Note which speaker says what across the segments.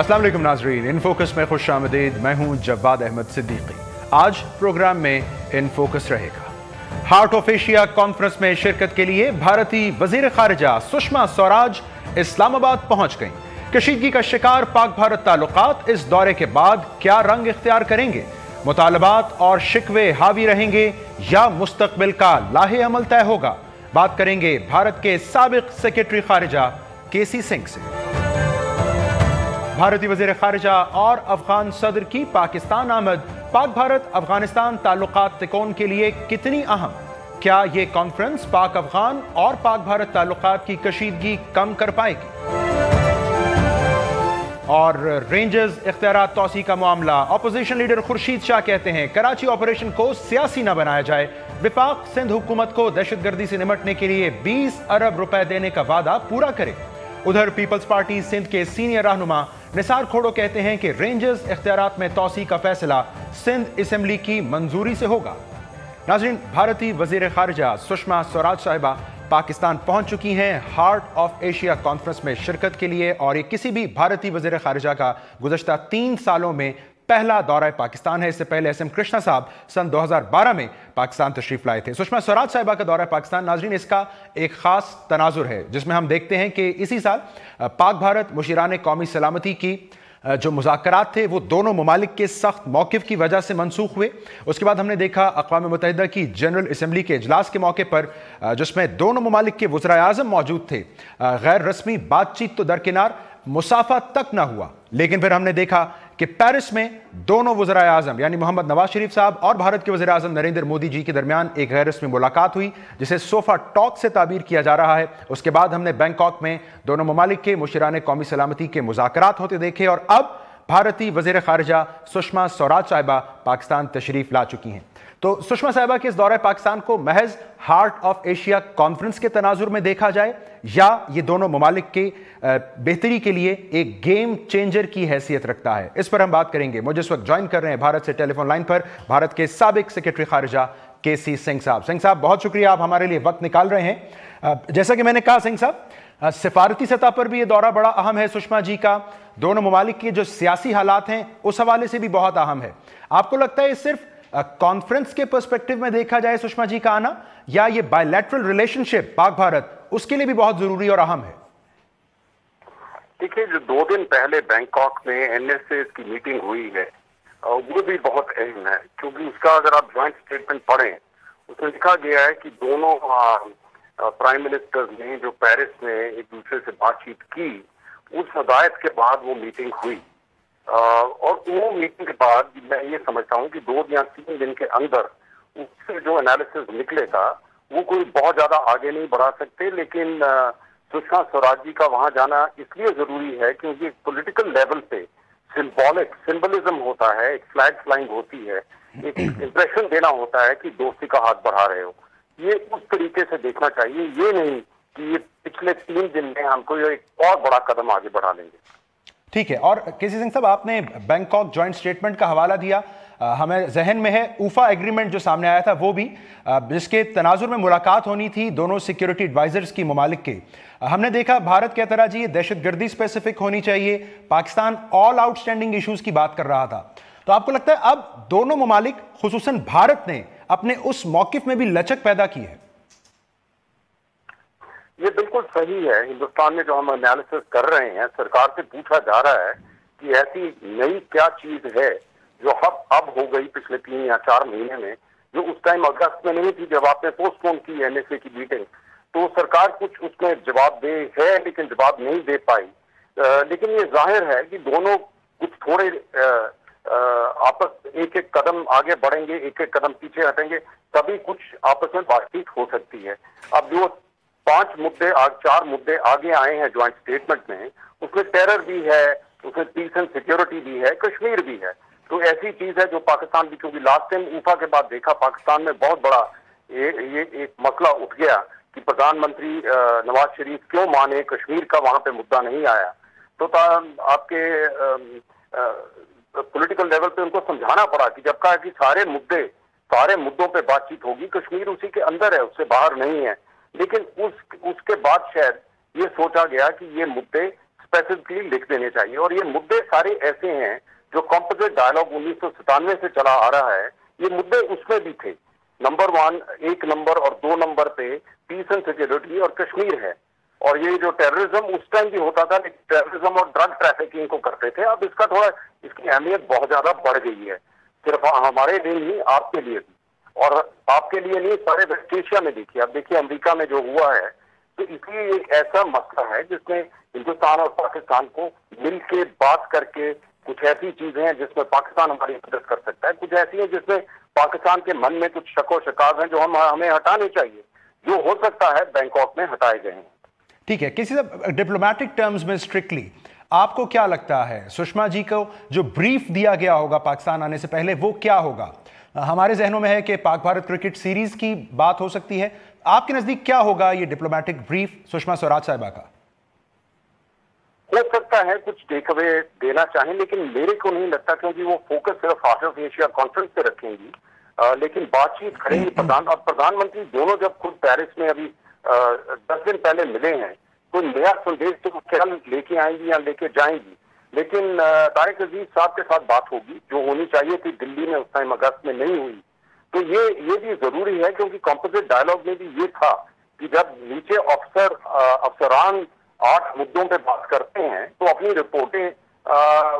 Speaker 1: अस्सलाम वालेकुम नाजरीन, इन फोकस में खुश आमदीद। मैं हूं जवाद अहमद सिद्दीकी। आज प्रोग्राम में इन फोकस रहेगा। हार्ट ऑफ एशिया कॉन्फ्रेंस में शिरकत के लिए भारतीय वजीर खारिजा सुषमा स्वराज इस्लामाबाद पहुंच गईं। कशीदगी का शिकार पाक भारत ताल्लुकात इस दौरे के बाद क्या रंग इख्तियार करेंगे? मुतालबात और शिकवे हावी रहेंगे या मुस्तकबिल का लाहे अमल तय होगा? बात करेंगे भारत के साबिक सेक्रेटरी खारिजा केसी सिंह से। भारतीय वजीर खारिजा और अफगान सदर की पाकिस्तान आमद पाक भारत अफगानिस्तान ताल्लुकात तिकोन के लिए कितनी अहम? क्या ये कॉन्फ्रेंस पाक अफगान और पाक भारत ताल्लुकात की कशीदगी कम कर पाएगी? और रेंजर्स इख्तियारात तौसी का मामला, अपोजिशन लीडर खुर्शीद शाह कहते हैं कराची ऑपरेशन को सियासी न बनाया जाए। विफाक सिंध हुकूमत को दहशतगर्दी से निपटने के लिए 20 अरब रुपए देने का वादा पूरा करे। उधर पीपल्स पार्टी सिंध के सीनियर रहनुमा निसार खोड़ो कहते हैं कि रेंजर्स इख्तियारात में तौसी का फैसला सिंध असेंबली की मंजूरी से होगा। नाज़रीन, भारतीय वजीर खारिजा सुषमा स्वराज साहिबा पाकिस्तान पहुंच चुकी हैं हार्ट ऑफ एशिया कॉन्फ्रेंस में शिरकत के लिए, और ये किसी भी भारतीय वजीर खारिजा का गुज़श्ता 3 सालों में पहला दौरा पाकिस्तान है। इससे पहले SM कृष्णा साहब सन 2012 में पाकिस्तान तशरीफ लाए थे। सुषमा स्वराज साहिबा का दौरा पाकिस्तान, नाजरीन, इसका एक खास तनाजुर है जिसमें हम देखते हैं कि इसी साल पाक भारत मुशीराने कौमी सलामती की जो मुज़ाकरात थे वो दोनों ममालिक के सख्त मौक़िफ़ की वजह से मनसूख हुए। उसके बाद हमने देखा अक़वाम मुत्तहिदा की जनरल असम्बली के इजलास के मौके पर जिसमें दोनों ममालिक के वज़राए आज़म मौजूद थे, गैर रस्मी बातचीत तो दरकिनार, मुसाफा तक ना हुआ। लेकिन फिर हमने देखा कि पेरिस में दोनों वज़राए आज़म यानी मोहम्मद नवाज शरीफ साहब और भारत के वज़ीर आज़म नरेंद्र मोदी जी के दरमियान एक गैर रस्मी मुलाकात हुई जिसे सोफा टॉक से ताबीर किया जा रहा है। उसके बाद हमने बैंकॉक में दोनों ममालिक के मुशीराने कौमी सलामती के मुज़ाकरात होते देखे, और अब भारतीय वज़ीर खारिजा सुषमा स्वराज साहिबा पाकिस्तान तशरीफ ला चुकी हैं। तो सुषमा साहिबा के इस दौरे पाकिस्तान को महज हार्ट ऑफ एशिया कॉन्फ्रेंस के तनाजुर में देखा जाए या ये दोनों ममालिक के बेहतरी के लिए एक गेम चेंजर की हैसियत रखता है, इस पर हम बात करेंगे। मुझे इस वक्त ज्वाइन कर रहे हैं भारत से टेलीफोन लाइन पर भारत के साबिक सेक्रेटरी खारिजा केसी सिंह साहब। सिंह साहब, बहुत शुक्रिया, आप हमारे लिए वक्त निकाल रहे हैं। जैसा कि मैंने कहा सिंह साहब, सिफारती सतह पर भी ये दौरा बड़ा अहम है सुषमा जी का। दोनों ममालिक के जो सियासी हालात हैं उस हवाले से भी बहुत अहम है। आपको लगता है सिर्फ कॉन्फ्रेंस के पर्सपेक्टिव में देखा जाए सुषमा जी का आना, या ये बायलैटरल रिलेशनशिप पाक भारत उसके लिए भी बहुत जरूरी और अहम है?
Speaker 2: देखिए, जो 2 दिन पहले बैंकॉक में NSA की मीटिंग हुई है वो भी बहुत अहम है, क्योंकि उसका अगर आप ज्वाइंट स्टेटमेंट पढ़ें उसमें लिखा गया है कि दोनों प्राइम मिनिस्टर्स ने जो पेरिस में एक दूसरे से बातचीत की, उस हदायत के बाद वो मीटिंग हुई। और वो मीटिंग के बाद मैं ये समझता हूँ कि 2 या 3 दिन के अंदर उससे जो एनालिसिस निकलेगा वो कोई बहुत ज्यादा आगे नहीं बढ़ा सकते। लेकिन सुषमा स्वराज जी का वहां जाना इसलिए जरूरी है क्योंकि एक पॉलिटिकल लेवल पे सिंबलिज्म होता है, एक फ्लैग फ्लाइंग होती है, एक इंप्रेशन देना होता है कि दोस्ती का हाथ बढ़ा रहे हो। ये उस तरीके से देखना चाहिए, ये नहीं कि ये पिछले 3 दिन में हमको एक और बड़ा कदम आगे बढ़ा लेंगे।
Speaker 1: ठीक है। और केसी सिंह साहब, आपने बैंकॉक ज्वाइंट स्टेटमेंट का हवाला दिया, हमें जहन में है ऊफा एग्रीमेंट जो सामने आया था वो भी, जिसके तनाजुर में मुलाकात होनी थी दोनों सिक्योरिटी एडवाइजर्स की ममालिक के। हमने देखा भारत कहता रहा जी ये दहशतगर्दी स्पेसिफिक होनी चाहिए, पाकिस्तान ऑल आउटस्टैंडिंग इश्यूज की बात कर रहा था। तो आपको लगता है अब दोनों ममालिक खुसूसन भारत ने अपने उस मौकिफ में भी लचक पैदा की है?
Speaker 2: ये बिल्कुल सही है। हिंदुस्तान में जो हम एनालिसिस कर रहे हैं, सरकार से पूछा जा रहा है कि ऐसी नई क्या चीज है जो अब हो गई पिछले 3 या 4 महीने में, जो उस टाइम अगस्त में नहीं थी जब आपने पोस्टपोन की NSA की मीटिंग। तो सरकार कुछ उसमें जवाब दे है लेकिन जवाब नहीं दे पाई। लेकिन ये जाहिर है कि दोनों कुछ थोड़े आपस एक कदम आगे बढ़ेंगे, एक कदम पीछे हटेंगे, तभी कुछ आपस में बातचीत हो सकती है। अब जो 4 मुद्दे आगे आए हैं ज्वाइंट स्टेटमेंट में, उसमें टेरर भी है, उसमें पीस एंड सिक्योरिटी भी है, कश्मीर भी है। तो ऐसी चीज है जो पाकिस्तान भी, क्योंकि लास्ट टाइम ऊफा के बाद देखा पाकिस्तान में बहुत बड़ा ये एक मसला उठ गया कि प्रधानमंत्री नवाज शरीफ क्यों माने कश्मीर का वहां पे मुद्दा नहीं आया। तो आपके पॉलिटिकल लेवल पे उनको समझाना पड़ा कि जब कहा कि सारे मुद्दों पे बातचीत होगी, कश्मीर उसी के अंदर है, उससे बाहर नहीं है। लेकिन उसके बाद शायद ये सोचा गया कि ये मुद्दे स्पेसिफिकली लिख देने चाहिए। और ये मुद्दे सारे ऐसे हैं जो कॉम्पोजिट डायलॉग 1997 से चला आ रहा है, ये मुद्दे उसमें भी थे। नंबर 1, 1 नंबर और 2 नंबर पे पीस एंड सिक्योरिटी और कश्मीर है। और ये जो टेररिज्म उस टाइम भी होता था, लेकिन टेररिज्म और ड्रग ट्रैफिकिंग को करते थे। अब इसका थोड़ा, इसकी अहमियत बहुत ज्यादा बढ़ गई है, सिर्फ हमारे लिए नहीं, आपके लिए भी। और आपके लिए नहीं, सारे वेस्ट एशिया में देखिए। अब देखिए अमेरिका में जो हुआ है, तो इसलिए एक ऐसा मसला है जिसमें हिंदुस्तान और पाकिस्तान को मिल के बात करके, कुछ ऐसी चीजें हैं जिसमें पाकिस्तान हमारी मदद कर सकता है, कुछ ऐसी हैं जिसमें पाकिस्तान के मन में कुछ शक व शकाब हैं जो हमें हटाने चाहिए, जो हो सकता है बैंकॉक में हटाए गए हैं।
Speaker 1: ठीक है, किसी डिप्लोमेटिक टर्म्स में स्ट्रिक्टली आपको क्या लगता है सुषमा जी को जो ब्रीफ दिया गया होगा पाकिस्तान आने से पहले, वो क्या होगा? हमारे जहनों में है कि पाक भारत क्रिकेट सीरीज की बात हो सकती है। आपके नजदीक क्या होगा ये डिप्लोमेटिक ब्रीफ सुषमा स्वराज साहिबा का?
Speaker 2: हो सकता है कुछ टेक अवे देना चाहें, लेकिन मेरे को नहीं लगता, क्योंकि वो फोकस सिर्फ हार्ट ऑफ एशिया कॉन्फ्रेंस पे रखेंगी। लेकिन बातचीत करेंगी प्रधान और प्रधानमंत्री दोनों जब खुद पेरिस में अभी 10 दिन पहले मिले हैं, तो नया संदेश तो क्या लेके आएंगी या लेके जाएंगी। लेकिन तारिक अजीज साहब के साथ बात होगी जो होनी चाहिए थी, दिल्ली में उस टाइम अगस्त में नहीं हुई। तो ये भी जरूरी है, क्योंकि कॉम्पोजिट डायलॉग में भी ये था कि जब नीचे अफसरान 8 मुद्दों पे बात करते हैं तो अपनी रिपोर्टें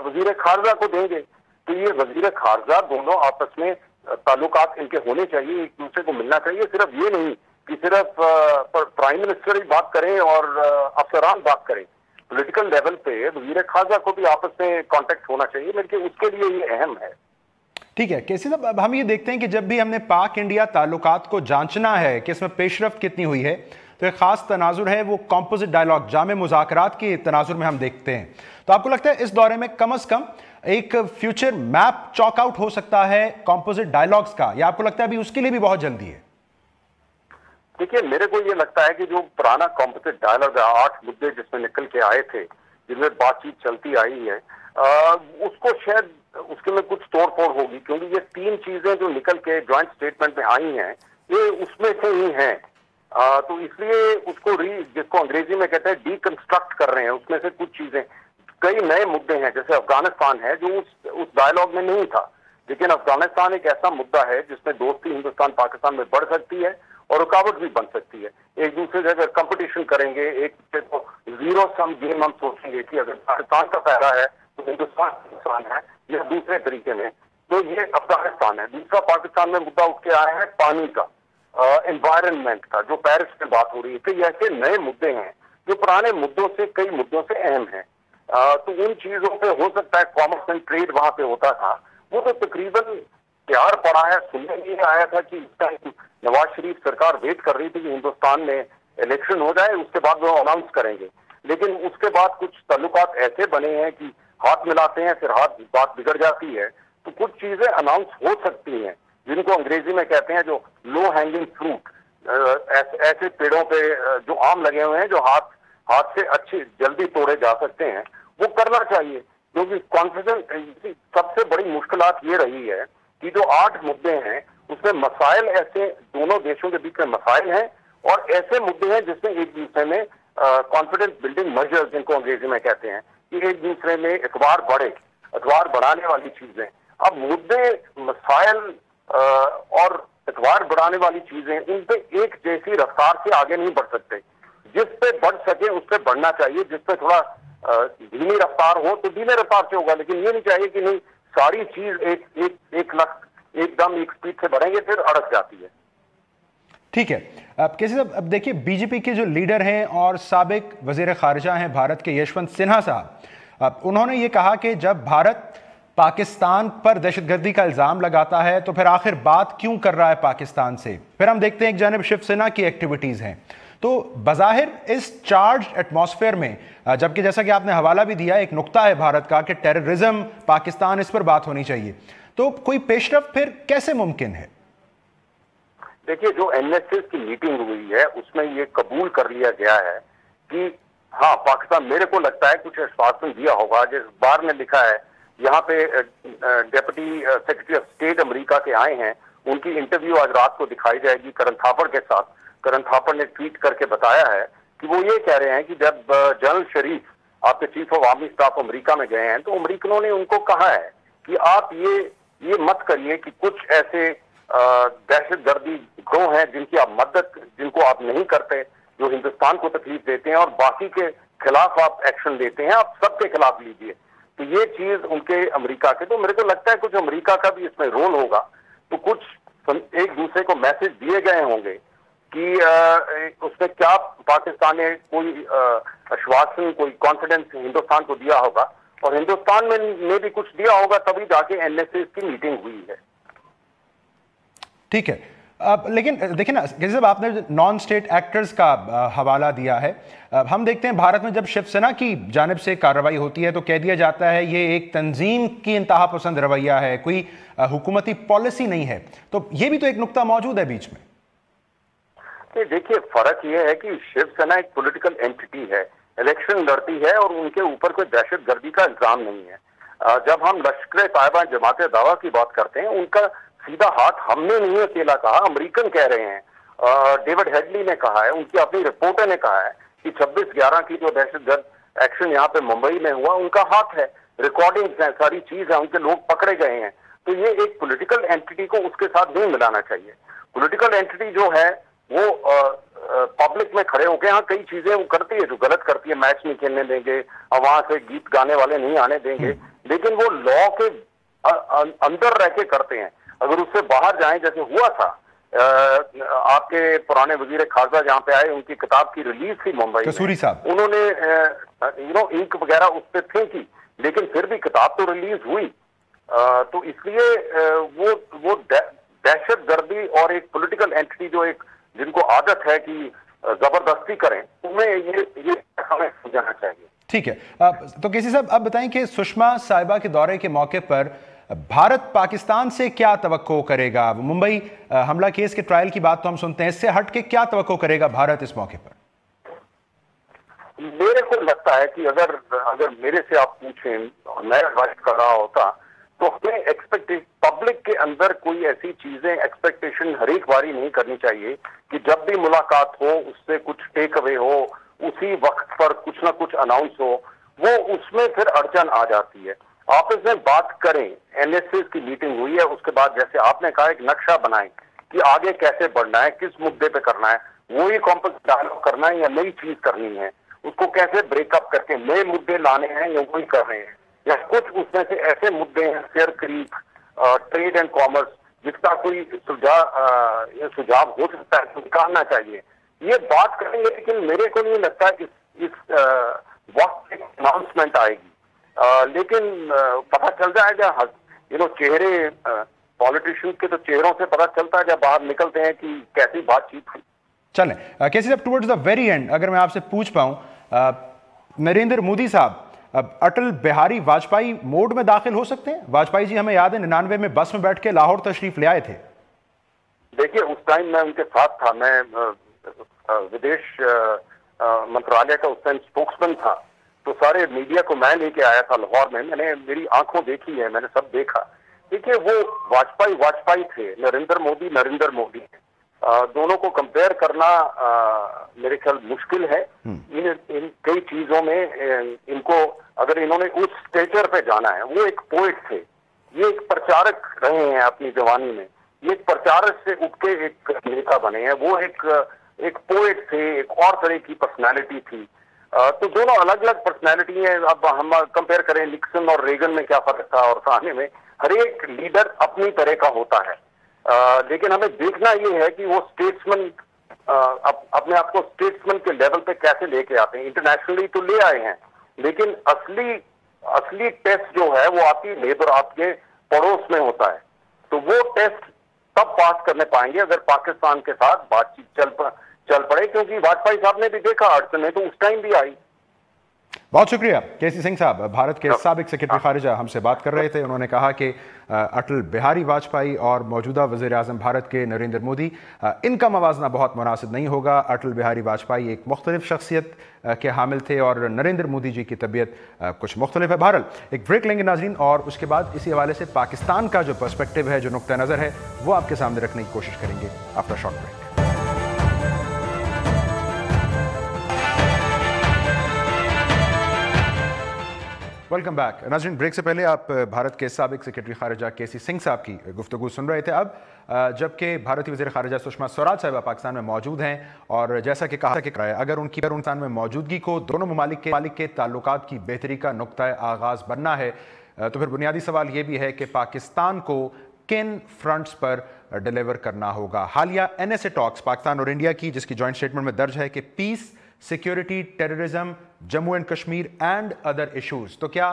Speaker 2: वजीर खारजा को देंगे। तो ये वजीर खारजा दोनों आपस में ताल्लुकात इनके होने चाहिए, एक दूसरे को मिलना चाहिए। सिर्फ ये नहीं कि सिर्फ प्राइम मिनिस्टर ही बात करें और अफसरान बात करें, पॉलिटिकल लेवल पे वजीर खारजा को भी आपस में कांटेक्ट होना चाहिए, बल्कि उसके लिए ये अहम है।
Speaker 1: ठीक है, कैसे साहब, अब हम ये देखते हैं कि जब भी हमने पाक इंडिया ताल्लुकात को जांचना है कि इसमें पेशरफ्त कितनी हुई है, तो एक खास तनाजुर है वो कॉम्पोजिट डायलॉग, जामे मुज़ाकरात के तनाजुर में हम देखते हैं। तो आपको लगता है इस दौरे में कम से कम एक फ्यूचर मैप चॉक आउट हो सकता है कॉम्पोजिट डायलॉग्स का, या आपको लगता है अभी उसके लिए भी बहुत जल्दी है?
Speaker 2: देखिए, मेरे को ये लगता है कि जो पुराना कॉम्पोजिट डायलॉग 8 मुद्दे जिसमें निकल के आए थे, जिनमें बातचीत चलती आई है, उसको शायद उसके में कुछ तोड़ फोड़ होगी, क्योंकि ये 3 चीजें जो निकल के ज्वाइंट स्टेटमेंट में आई हैं, ये उसमें से ही हैं। तो इसलिए उसको जिसको अंग्रेजी में कहते हैं डीकंस्ट्रक्ट कर रहे हैं। उसमें से कुछ चीजें, कई नए मुद्दे हैं, जैसे अफगानिस्तान है जो उस डायलॉग में नहीं था, लेकिन अफगानिस्तान एक ऐसा मुद्दा है जिसमें दोस्ती हिंदुस्तान पाकिस्तान में बढ़ सकती है और रुकावट भी बन सकती है। एक दूसरे से अगर कंपटीशन करेंगे, एक तो जीरो सम गेम हम सोचेंगे कि अगर पाकिस्तान का पहला है तो हिंदुस्तान है, या दूसरे तरीके में तो ये अफगानिस्तान है। दूसरा पाकिस्तान में मुद्दा उठ के आया है पानी का, एनवायरनमेंट का, जो पेरिस में बात हो रही है। तो ये ऐसे नए मुद्दे हैं जो पुराने मुद्दों से, कई मुद्दों से अहम हैं। तो उन चीजों पे हो सकता है कॉमर्स एंड ट्रेड वहां पे होता था, वो तो तकरीबन तैयार पड़ा है। सुनने में आया था कि नवाज शरीफ सरकार वेट कर रही थी कि हिंदुस्तान में इलेक्शन हो जाए, उसके बाद वो अनाउंस करेंगे। लेकिन उसके बाद कुछ ताल्लुकात ऐसे बने हैं कि हाथ मिलाते हैं, फिर बात बिगड़ जाती है। तो कुछ चीजें अनाउंस हो सकती हैं जिनको अंग्रेजी में कहते हैं जो लो हैंगिंग फ्रूट, ऐसे पेड़ों पे जो आम लगे हुए हैं जो हाथ से अच्छी जल्दी तोड़े जा सकते हैं, वो करना चाहिए। क्योंकि कॉन्फिडेंस, सबसे बड़ी मुश्किलात ये रही है कि जो 8 मुद्दे हैं उसमें मसाइल, ऐसे दोनों देशों के बीच में मसाइल हैं और ऐसे मुद्दे हैं जिसमें एक दूसरे में कॉन्फिडेंस बिल्डिंग मेजर्स, जिनको अंग्रेजी में कहते हैं, कि एक दूसरे में एतबार बढ़ाने वाली चीजें। अब मुद्दे, मसाइल और एतबार बढ़ाने वाली चीजें, उन पे एक जैसी रफ्तार से आगे नहीं बढ़ सकते। जिस पे बढ़ सके उस पे बढ़ना चाहिए, जिस पे थोड़ा धीमी रफ्तार हो तो धीमे रफ्तार से होगा। लेकिन ये नहीं चाहिए कि नहीं सारी चीज एकदम एक स्पीड से बढ़ेंगे, फिर अड़क जाती है।
Speaker 1: ठीक है, अब कैसे अब देखिए, बीजेपी के जो लीडर हैं और साबिक वजीर खारजा हैं भारत के यशवंत सिन्हा साहब, अब उन्होंने ये कहा कि जब भारत पाकिस्तान पर दहशतगर्दी का इल्जाम लगाता है तो फिर आखिर बात क्यों कर रहा है पाकिस्तान से? फिर हम देखते हैं एक जानिब शिवसेना की एक्टिविटीज हैं। तो बज़ाहिर इस चार्ज एटमॉस्फेयर में, जबकि जैसा कि आपने हवाला भी दिया, एक नुक्ता है भारत का कि टेररिज्म, पाकिस्तान, इस पर बात होनी चाहिए, तो कोई पेशरफ्त फिर कैसे मुमकिन है?
Speaker 2: देखिए, जो एनएसएस की मीटिंग हुई है उसमें ये कबूल कर लिया गया है कि हाँ, पाकिस्तान, मेरे को लगता है कुछ आश्वासन दिया होगा। जिस बार ने लिखा है, यहाँ पे deputy secretary of state America के आए हैं, उनकी इंटरव्यू आज रात को दिखाई जाएगी करण थापड़ के साथ। करण थापड़ ने ट्वीट करके बताया है कि वो ये कह रहे हैं कि जब जनरल शरीफ آپ کے چیف آف آرمی اسٹاف امریکہ میں گئے ہیں تو امریکنوں نے ان کو کہا ہے کہ آپ یہ مت کریے کہ کچھ ایسے دہشت گردی گروہ ہیں جن کی آپ مدد جن کو آپ نہیں کرتے، جو ہندوستان کو تکلیف دیتے ہیں اور باقی کے خلاف آپ ایکشن لیتے ہیں، آپ سب کے خلاف لیجیے. تو یہ چیز ان کے امریکہ کے، تو میرے کو لگتا ہے کچھ امریکہ کا بھی اس میں رول ہوگا. تو کچھ ایک دوسرے کو میسج دیے گئے ہوں گے کہ اس میں کیا پاکستان نے کوئی آشواسن، کوئی کانفیڈنس ہندوستان کو دیا ہوگا اور ہندوستان میں بھی کچھ دیا ہوگا، تبھی جا کے NSA کی میٹنگ ہوئی ہے.
Speaker 1: ٹھیک ہے. لیکن دیکھیں نا کیسے صاحب، آپ نے نان اسٹیٹ ایکٹرز کا حوالہ دیا ہے. ہم دیکھتے ہیں بھارت میں جب شیو سینا کی جانب سے کارروائی ہوتی ہے تو کہہ دیا جاتا ہے یہ ایک تنظیم کی انتہا پسند رویہ ہے، کوئی حکومتی پالیسی نہیں ہے. تو یہ بھی تو ایک نقطہ موجود ہے بیچ میں.
Speaker 2: دیکھیے فرق یہ ہے کہ شیو سینا ایک پولیٹیکل اینٹی ہے، الیکشن لڑتی ہے اور ان کے اوپر کوئی دہشت گردی کا الزام نہیں ہے. جب ہم لشکر طیبہ جماعت دعویٰ کی بات کرتے ہیں، ان کا سیدھا ہاتھ ہم نے نہیں اکیلا کہا، امریکن کہہ رہے ہیں. ڈیوڈ ہیڈلی نے کہا ہے، ان کی اپنی رپورٹر نے کہا ہے کہ 26/11 کی جو دہشت گرد ایکشن یہاں پہ ممبئی میں ہوا ان کا ہاتھ ہے، ریکارڈنگز ہیں، ساری چیز ہے، ان کے لوگ پکڑے گئے ہیں. تو یہ ایک پولیٹیکل اینٹی کو اس کے ساتھ نہیں ملانا چاہیے. پولیٹیکل اینٹی جو ہے وہ پبلک میں کھڑے ہو کے ہاں کئی چیزیں وہ کرتی ہے جو غلط کرتی ہے، میچ نہیں کھیلنے دیں گے، وہاں سے گیت گانے والے نہیں آنے دیں گے، لیکن وہ لا کے اندر رہ کے کرتے ہیں. اگر اس سے باہر جائیں جیسے ہوا تھا، آپ کے پرانے وزیر خارجہ جہاں پہ آئے، ان کی کتاب کی ریلیز تھی ممبئی
Speaker 1: کسوری صاحب،
Speaker 2: انہوں نے انک وغیرہ اس پہ پھینکی، لیکن پھر بھی کتاب تو ریلیز ہوئی. تو اس لیے وہ دہشت گردی اور ایک پولیٹیکل اینٹی جو ایک جن کو عادت ہے کہ زبردستی کریں، انہیں یہ ہمیں سمجھانا چاہیے.
Speaker 1: ٹھیک ہے. تو کیسی صاحب آپ بتائیں کہ سشما صاحبہ کے دورے کے موقع پر بھارت پاکستان سے کیا توقع کرے گا؟ ممبئی حملہ کیس کے ٹرائل کی بات تو ہم سنتے ہیں، اس سے ہٹ کے کیا توقع کرے گا بھارت اس موقع پر؟
Speaker 2: میرے کو لگتا ہے کہ اگر میرے سے آپ پوچھیں اور میں ایڈوائز کر رہا ہوتا تو ہمیں پبلک کے اندر کوئی ایسی چیزیں ایکسپیکٹیشن ہر ایک باری نہیں کرنی چاہیے کہ جب بھی ملاقات ہو اس سے کچھ ٹیک اوے ہو، اسی وقت پر کچھ نہ کچھ اناؤنس ہو، وہ اس میں پھر اڑچن آ جاتی ہے. آپس میں بات کریں. NSA کی میٹنگ ہوئی ہے، اس کے بعد جیسے آپ نے کہا ایک نقشہ بنائیں کہ آگے کیسے بڑھنا ہے، کس مدے پہ کرنا ہے، وہی کمپلیکس ڈائیلاگ کرنا ہے یا نئی چیز کرنی ہے، اس کو کیسے بریک اپ کر کے نئے مدے لانے ہیں یا وہی کر رہے ہیں، یا کچھ اس میں سے ایسے مدے ہیں fair crack, trade and commerce, جس کا کوئی سجھاؤ ہو سکتا ہے تو نکالنا چاہیے. یہ بات کریں گے، لیکن میرے کو نہیں لگتا اس وقت ایک اناؤنسمنٹ آئے گی. لیکن پتہ چل جائے گا، چہرے پالیٹیشین کے تو چہروں سے پتہ چلتا ہے جب باہر نکلتے ہیں کہ کیسی بات چیت ہوئی.
Speaker 1: چلیں کیسی صاحب، ٹورڈز دا ویری اینڈ اگر میں آپ سے پوچھ پاؤں، نریندر مودی صاحب اٹل بہاری واجپئی موڈ میں داخل ہو سکتے ہیں؟ واجپئی جی ہمیں یاد ہے 99 میں بس میں بیٹھ کے لاہور تشریف لے آئے تھے.
Speaker 2: دیکھیے اس ٹائم میں ان کے ساتھ تھا، میں ودیش منترالیہ کا اس ٹائم اسپوکسمین تھا، تو سارے میڈیا کو میں لے کے آیا تھا لاہور میں. میں نے میری آنکھوں دیکھی ہے، میں نے سب دیکھا. دیکھیے وہ واجپئی تھے، نریندر مودی دونوں کو کمپیئر کرنا میرے خیال مشکل ہے. ان کئی چیزوں میں ان کو اگر انہوں نے اس اسٹیچر پہ جانا ہے، وہ ایک پوئٹ تھے، یہ ایک پرچارک رہے ہیں اپنی جوانی میں، یہ ایک پرچارک سے اٹھ کے ایک نیتا بنے ہیں. وہ ایک پوئٹ تھے، ایک اور طرح کی پرسنالٹی تھی. تو دونوں الگ الگ پرسنالٹی ہیں. اب ہم کمپیئر کریں نکسن اور ریگن میں کیا فرق تھا، اور سامنے میں ہر ایک لیڈر اپنی طرح کا ہوتا ہے. لیکن ہمیں دیکھنا یہ ہے کہ وہ اسٹیٹسمن اپنے آپ کو اسٹیٹسمن کے لیول پہ کیسے لے کے آتے ہیں. انٹرنیشنلی تو لے آئے ہیں، لیکن اصلی ٹیسٹ جو ہے وہ آپ کی لیبر آپ کے پڑوس میں ہوتا ہے. تو وہ ٹیسٹ تب پاس کرنے پائیں گے اگر پاکستان کے ساتھ بات چیت چل پڑے، کیونکہ واجپئی صاحب نے بھی دیکھا اڑچنیں تو اس ٹائم بھی آئی.
Speaker 1: بہت شکریہ کیسی سنگھ صاحب، بھارت کے سابق سیکرٹری خارجہ ہم سے بات کر رہے تھے. انہوں نے کہا کہ اٹل بہاری واجپئی اور موجودہ وزیر اعظم بھارت کے نریندر مودی، ان کا موازنہ بہت مناسب نہیں ہوگا. اٹل بہاری واجپئی ایک مختلف شخصیت کے حامل تھے اور نریندر مودی جی کی طبیعت کچھ مختلف ہے. بہرحال ایک بریک لیں گے ناظرین، اور اس کے بعد اسی حوالے سے پاکستان کا جو پرسپیکٹو ہے، جو نقطہ نظر ہے، وہ آپ کے سامنے رکھنے کی کوشش کریں گے after short break. Welcome back. नाज़रीन, ब्रेक से पहले आप भारत के साबिक सेक्रेटरी खारजा केसी सिंह साहब की गुफ्तगू सुन रहे थे। अब जबकि भारतीय वज़ीर खारजा सुषमा स्वराज साहिबा पाकिस्तान में मौजूद हैं और जैसा कि कहा कि अगर उनकी पाकिस्तान में मौजूदगी को दोनों ममालिक के ताल्लुकात की बेहतरी का नुक्ता आगाज़ बनना है, तो फिर बुनियादी सवाल ये भी है कि पाकिस्तान को किन फ्रंट्स पर डिलीवर करना होगा। हालिया NSA टॉक्स पाकिस्तान और इंडिया की, जिसकी जॉइंट स्टेटमेंट में दर्ज है कि peace, security, terrorism, Jammu and Kashmir and other issues, तो क्या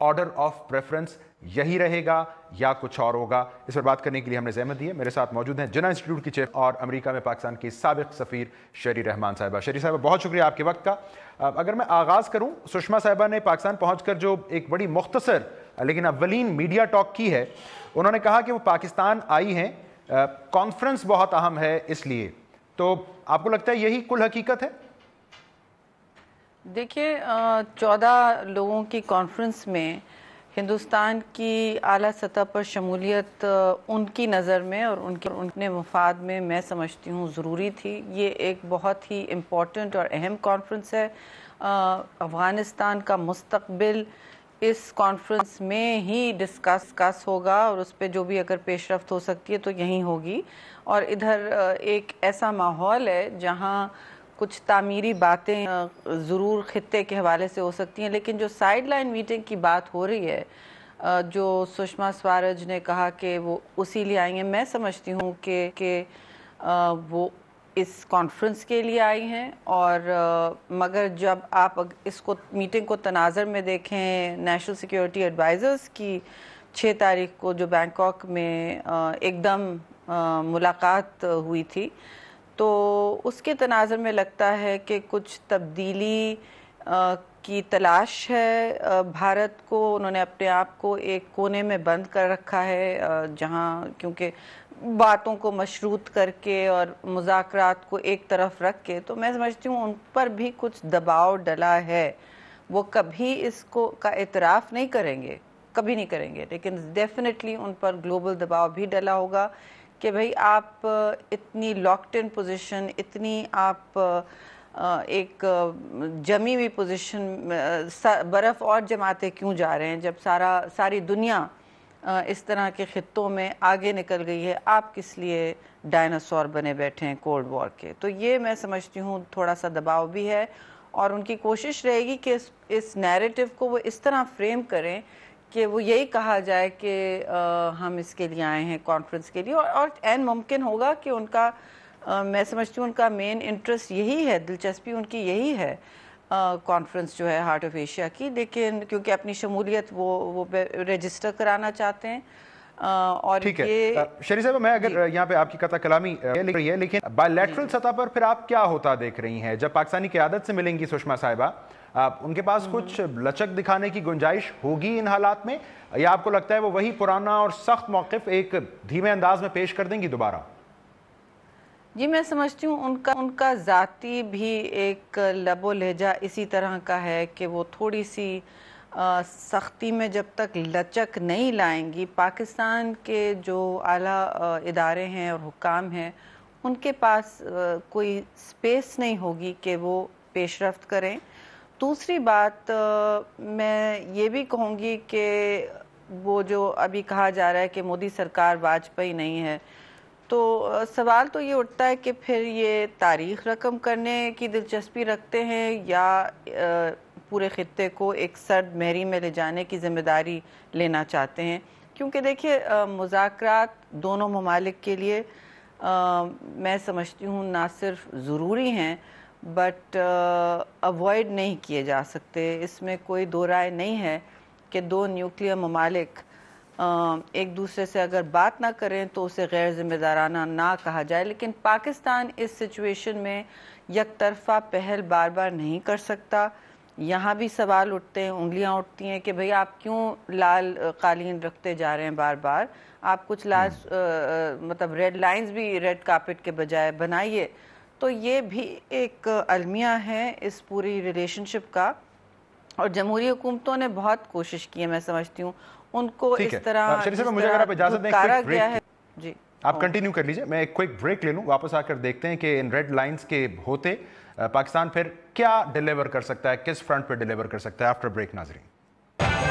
Speaker 1: ऑर्डर ऑफ प्रेफरेंस यही रहेगा या कुछ और होगा? इस पर बात करने के लिए हमने ज़हमत दी है। मेरे साथ मौजूद हैं जिन्ना इंस्टीट्यूट की चीफ और अमेरिका में पाकिस्तान की साबिक सफ़ीर शेरी रहमान साहिबा। शेरी साहिबा, बहुत शुक्रिया आपके वक्त का। अगर मैं आगाज़ करूँ, सुषमा साहिबा ने पाकिस्तान पहुँचकर जो एक बड़ी मुख्तसर लेकिन अव्वलीन मीडिया टॉक की है, उन्होंने कहा कि वो पाकिस्तान आई हैं, कॉन्फ्रेंस बहुत अहम है इसलिए। तो आपको लगता है यही कुल हकीकत है?
Speaker 3: देखिए, 14 लोगों की कॉन्फ्रेंस में हिंदुस्तान की आला सतह पर शमूलियत उनकी नज़र में और उनके मफाद में मैं समझती हूँ ज़रूरी थी। ये एक बहुत ही इम्पॉर्टेंट और अहम कॉन्फ्रेंस है। अफ़गानिस्तान का मुस्तक़बिल इस कॉन्फ्रेंस में ही डिस्कस होगा और उस पर जो भी अगर पेशरफ्त हो सकती है तो यहीं होगी। और इधर एक ऐसा माहौल है जहाँ कुछ तामीरी बातें ज़रूर खित्ते के हवाले से हो सकती हैं, लेकिन जो साइड लाइन मीटिंग की बात हो रही है, जो सुषमा स्वराज ने कहा कि वो उसी लिए आई हैं, मैं समझती हूँ कि वो इस कॉन्फ्रेंस के लिए आई हैं। और मगर जब आप इसको मीटिंग को तनाज़र में देखें, नेशनल सिक्योरिटी एडवाइज़र्स की 6 तारीख को जो बैंकॉक में एकदम मुलाकात हुई थी, तो उसके तनाज़र में लगता है कि कुछ तब्दीली की तलाश है भारत को। उन्होंने अपने आप को एक कोने में बंद कर रखा है, जहां क्योंकि बातों को मशरूत करके और मुज़ाकरात को एक तरफ रख के, तो मैं समझती हूँ उन पर भी कुछ दबाव डला है। वो कभी इसको का एतराफ़ नहीं करेंगे, कभी नहीं करेंगे, लेकिन डेफिनेटली उन पर ग्लोबल दबाव भी डला होगा कि भाई आप इतनी लॉक्ड इन पोजीशन, इतनी आप एक जमी हुई पोजीशन, बर्फ़ और जमाते क्यों जा रहे हैं जब सारी दुनिया इस तरह के खित्तों में आगे निकल गई है, आप किस लिए डायनासोर बने बैठे हैं कोल्ड वॉर के। तो ये मैं समझती हूँ थोड़ा सा दबाव भी है और उनकी कोशिश रहेगी कि इस नैरेटिव को वो इस तरह फ्रेम करें कि वो यही कहा जाए कि हम इसके लिए आए हैं कॉन्फ्रेंस के लिए। और एन मुमकिन होगा कि उनका मैं समझती हूँ उनका मेन इंटरेस्ट यही है, दिलचस्पी उनकी यही है कॉन्फ्रेंस जो है हार्ट ऑफ एशिया की, लेकिन क्योंकि अपनी शमूलियत वो रजिस्टर कराना चाहते हैं। और
Speaker 1: ठीक है शेरी साहब, मैं अगर यहाँ पे आपकी कथा कलामी लिख रही है, लेकिन बायलैटरल सतह पर फिर आप क्या होता देख रही हैं? जब पाकिस्तानी क़यादत से मिलेंगी सुषमा साहिबा, उनके पास कुछ लचक दिखाने की गुंजाइश होगी इन हालात में, या आपको लगता है वो वही पुराना और सख्त मौक़िफ़ एक धीमे अंदाज में पेश कर देंगी दोबारा?
Speaker 3: जी, मैं समझती हूँ उनका ज़ाती भी एक लबो लहजा इसी तरह का है कि वो थोड़ी सी सख्ती में जब तक लचक नहीं लाएंगी, पाकिस्तान के जो आला इदारे हैं और हुक्काम हैं उनके पास कोई स्पेस नहीं होगी कि वो पेशरफ्त करें। दूसरी बात मैं ये भी कहूँगी कि वो जो अभी कहा जा रहा है कि मोदी सरकार वाजपेयी नहीं है, तो सवाल तो ये उठता है कि फिर ये तारीख़ रकम करने की दिलचस्पी रखते हैं या पूरे खित्ते को एक सर्द महरी में ले जाने की ज़िम्मेदारी लेना चाहते हैं। क्योंकि देखिए, मुज़ाकरात दोनों ममालिक के लिए मैं समझती हूँ ना सिर्फ ज़रूरी हैं बट अवॉइड नहीं किए जा सकते। इसमें कोई दो राय नहीं है कि दो न्यूक्लियर ममालिक एक दूसरे से अगर बात ना करें तो उसे गैर ज़िम्मेदाराना ना कहा जाए, लेकिन पाकिस्तान इस सिचुएशन में यकतरफ़ा पहल बार बार नहीं कर सकता। यहाँ भी सवाल उठते हैं, उंगलियाँ उठती हैं कि भाई आप क्यों लाल कालीन रखते जा रहे हैं बार बार, आप कुछ लाल मतलब रेड लाइंस भी रेड कार्पेट के बजाय बनाइए। तो ये भी एक अलमिया है इस पूरी रिलेशनशिप का, और जमहूरी हुकूमतों ने बहुत कोशिश की है, मैं समझती हूँ उनको इस तरह
Speaker 1: मुझे अगर आप इजाजत दें
Speaker 3: गया है। जी,
Speaker 1: आप कंटिन्यू कर लीजिए, मैं एक क्विक ब्रेक ले लूँ, वापस आकर देखते हैं कि इन रेड लाइंस के होते पाकिस्तान फिर क्या डिलीवर कर सकता है, किस फ्रंट पर डिलीवर कर सकता है। आफ्टर ब्रेक नाजरीन।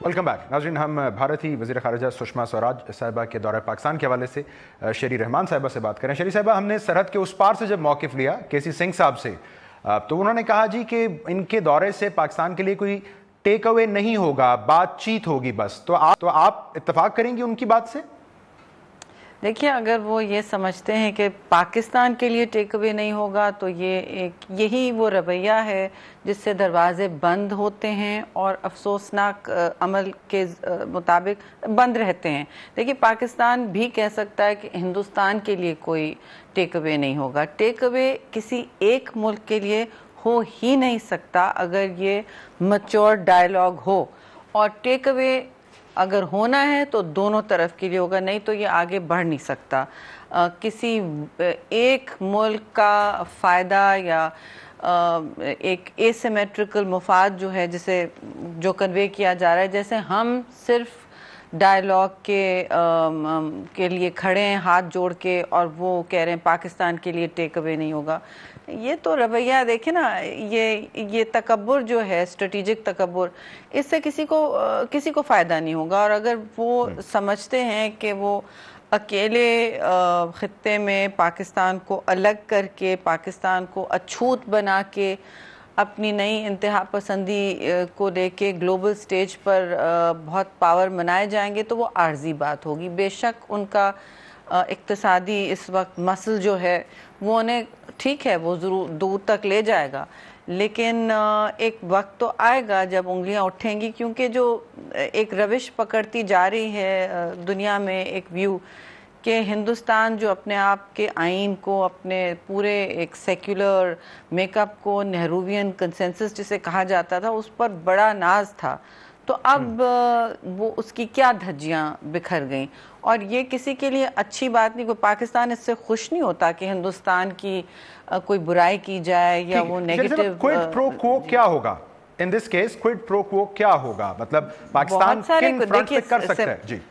Speaker 1: वेलकम बैक नाज़रीन। हम भारतीय वज़ीर ख़ारिजा सुषमा स्वराज साहिबा के दौरे पाकिस्तान के हवाले से शेरी रहमान साहिबा से बात करें। शेरी साहिबा, हमने सरहद के उस पार से जब मौक़िफ़ लिया केसी सिंह साहब से, तो उन्होंने कहा जी कि इनके दौरे से पाकिस्तान के लिए कोई टेक अवे नहीं होगा, बातचीत होगी बस। तो आप इत्तफाक करेंगे उनकी बात से?
Speaker 3: देखिए, अगर वो ये समझते हैं कि पाकिस्तान के लिए टेक अवे नहीं होगा तो यही वो रवैया है जिससे दरवाजे बंद होते हैं और अफसोसनाक अमल के मुताबिक बंद रहते हैं। देखिए, पाकिस्तान भी कह सकता है कि हिंदुस्तान के लिए कोई टेक अवे नहीं होगा। टेक अवे किसी एक मुल्क के लिए हो ही नहीं सकता अगर ये मैच्योर डायलॉग हो, और टेक अवे अगर होना है तो दोनों तरफ के लिए होगा, नहीं तो ये आगे बढ़ नहीं सकता। किसी एक मुल्क का फ़ायदा या एक एसिमेट्रिकल मुफाद जो है जो कन्वे किया जा रहा है, जैसे हम सिर्फ डायलॉग के लिए खड़े हैं हाथ जोड़ के और वो कह रहे हैं पाकिस्तान के लिए टेक अवे नहीं होगा, ये तो रवैया देखे ना, ये तकब्बुर जो है, स्ट्रेटेजिक तकब्बुर, इससे किसी को फ़ायदा नहीं होगा। और अगर वो समझते हैं कि वो अकेले ख़ित्ते में पाकिस्तान को अलग करके, पाकिस्तान को अछूत बना के अपनी नई इंतहा पसंदी को लेके ग्लोबल स्टेज पर बहुत पावर मनाए जाएंगे, तो वो आर्जी बात होगी। बेशक उनका इक्तिसादी इस वक्त मसल जो है वो उन्हें ठीक है, वो ज़रूर दूर तक ले जाएगा, लेकिन एक वक्त तो आएगा जब उंगलियां उठेंगी, क्योंकि जो एक रविश पकड़ती जा रही है दुनिया में, एक व्यू कि हिंदुस्तान जो अपने आप के आइन को, अपने पूरे एक सेक्युलर मेकअप को, नेहरूवियन कंसेंसस जिसे कहा जाता था, उस पर बड़ा नाज था, तो अब वो उसकी क्या धज्जियां बिखर गईं। और ये किसी के लिए अच्छी बात नहीं। कोई पाकिस्तान इससे खुश नहीं होता कि हिंदुस्तान की कोई बुराई की जाए या वो नेगेटिव।
Speaker 1: क्विड प्रो क्वो क्या होगा in this case? Quid pro quo क्या होगा? मतलब पाकिस्तान किन फ्रंट पे कर सकता है? जी,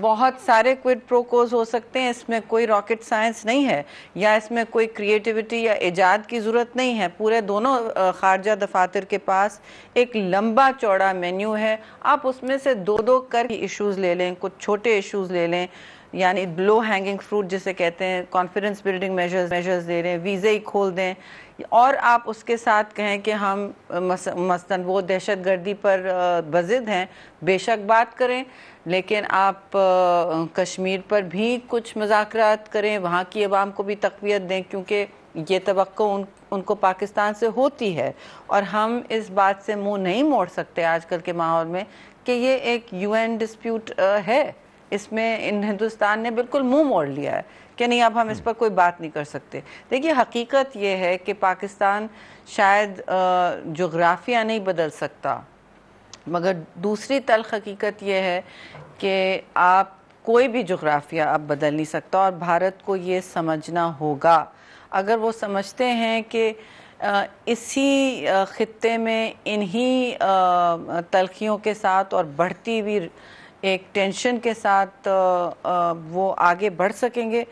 Speaker 3: बहुत सारे क्विड प्रो कोज हो सकते हैं, इसमें कोई रॉकेट साइंस नहीं है या इसमें कोई क्रिएटिविटी या इजाद की ज़रूरत नहीं है। पूरे दोनों खारजा दफातर के पास एक लंबा चौड़ा मेन्यू है, आप उसमें से दो दो कर इश्यूज़ ले लें, कुछ छोटे इश्यूज़ ले लें, यानी लो हैंगिंग फ्रूट जिसे कहते हैं, कॉन्फिडेंस बिल्डिंग मेजर्स दे रहे हैं, वीज़े ही खोल दें, और आप उसके साथ कहें कि हम मसलन वो दहशत गर्दी पर बज़िद हैं, बेशक बात करें, लेकिन आप कश्मीर पर भी कुछ मुज़ाकरात करें, वहाँ की अवाम को भी तक़वियत दें, क्योंकि ये तवक्को उनको पाकिस्तान से होती है, और हम इस बात से मुंह नहीं मोड़ सकते आजकल के माहौल में कि ये एक UN डिस्प्यूट है, इसमें हिंदुस्तान ने बिल्कुल मुंह मोड़ लिया है कि नहीं, अब हम इस पर कोई बात नहीं कर सकते। देखिए, हकीकत ये है कि पाकिस्तान शायद जोग्राफिया नहीं बदल सकता, मगर दूसरी तल्ख हकीकत ये है कि आप कोई भी जोग्राफिया अब बदल नहीं सकता, और भारत को ये समझना होगा। अगर वो समझते हैं कि इसी ख़ित्ते में इन्हीं तलखियों के साथ और बढ़ती हुई एक टेंशन के साथ वो आगे बढ़ सकेंगे,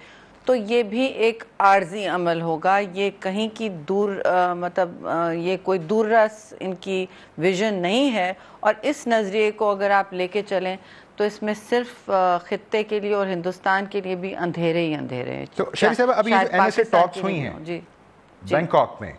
Speaker 3: तो ये भी एक आर्जी अमल होगा, ये कहीं की दूर मतलब ये कोई दूररस इनकी विजन नहीं है। और इस नज़रिए को अगर आप लेके चलें तो इसमें सिर्फ खित्ते के लिए और हिंदुस्तान के लिए भी अंधेरे ही अंधेरे हैं।
Speaker 1: तो शेरी साहब, अभी NSA टॉक्स हुई हैं जी बैंकॉक में,